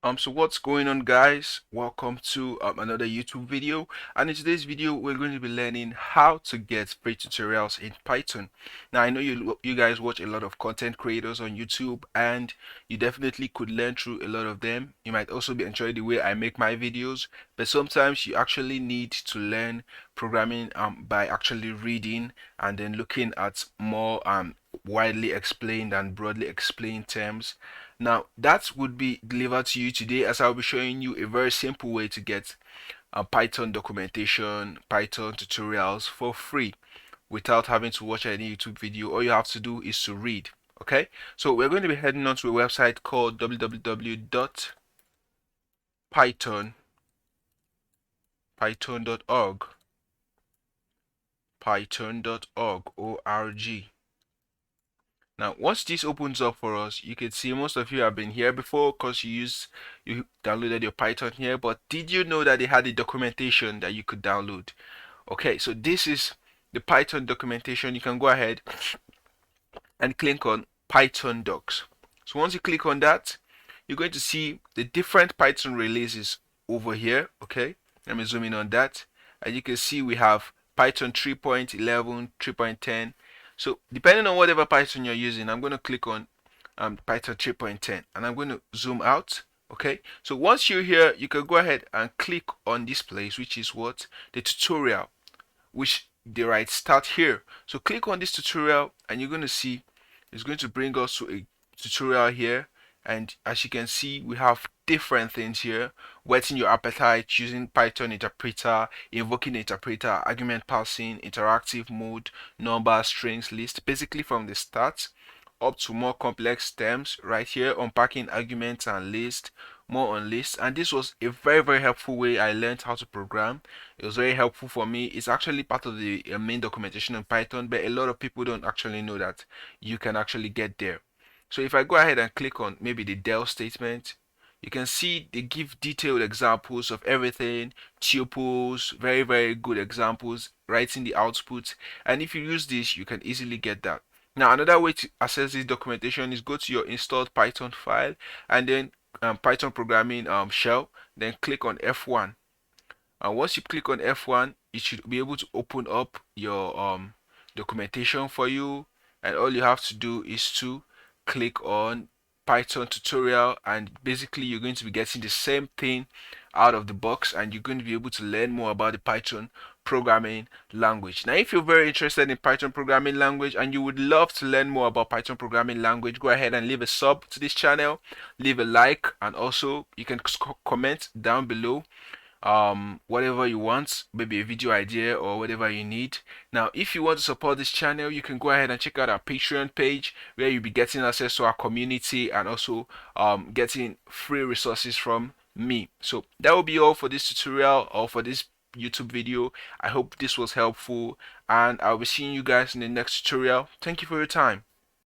So what's going on, guys? Welcome to another YouTube video, and in today's video we're going to be learning how to get free tutorials in Python. Now I know you guys watch a lot of content creators on YouTube, and you definitely could learn through a lot of them. You might also be enjoying the way I make my videos, but sometimes you actually need to learn programming by actually reading and then looking at more widely explained and broadly explained terms. Now, that would be delivered to you today as I'll be showing you a very simple way to get Python documentation, Python tutorials for free without having to watch any YouTube video. All you have to do is to read. Okay, so we're going to be heading on to a website called www.python.org. Python.org. Now, once this opens up for us, you can see most of you have been here before because you downloaded your Python here. But did you know that they had a documentation that you could download? Okay, so this is the Python documentation. You can go ahead and click on Python docs. So once you click on that, you're going to see the different Python releases over here. Okay, let me zoom in on that. And you can see we have Python 3.11, 3.10. So depending on whatever Python you're using, I'm going to click on Python 3.10 and I'm going to zoom out. Okay, so once you're here, you can go ahead and click on this place, which is what the tutorial, which they write start here. So click on this tutorial and you're going to see it's going to bring us to a tutorial here, and as you can see we have different things here: whetting your appetite, using Python interpreter, invoking interpreter, argument passing, interactive mode, number, strings, list, basically from the start up to more complex terms right here, unpacking arguments and list, more on list. And this was a very helpful way I learned how to program. It was very helpful for me. It's actually part of the main documentation in Python, but a lot of people don't actually know that you can actually get there. So if I go ahead and click on maybe the del statement, you can see they give detailed examples of everything, tuples, very good examples, writing the output. And if you use this, you can easily get that. Now, another way to access this documentation is go to your installed Python file and then Python programming shell, then click on F1. And once you click on F1, it should be able to open up your documentation for you. And all you have to do is to click on Python tutorial, and basically you're going to be getting the same thing out of the box, and you're going to be able to learn more about the Python programming language. Now, if you're very interested in Python programming language and you would love to learn more about Python programming language, go ahead and leave a sub to this channel, leave a like, and also you can comment down below whatever you want, maybe a video idea or whatever you need. Now, if you want to support this channel, you can go ahead and check out our Patreon page where you'll be getting access to our community and also getting free resources from me. So that will be all for this tutorial or for this YouTube video. I hope this was helpful, and I'll be seeing you guys in the next tutorial. Thank you for your time.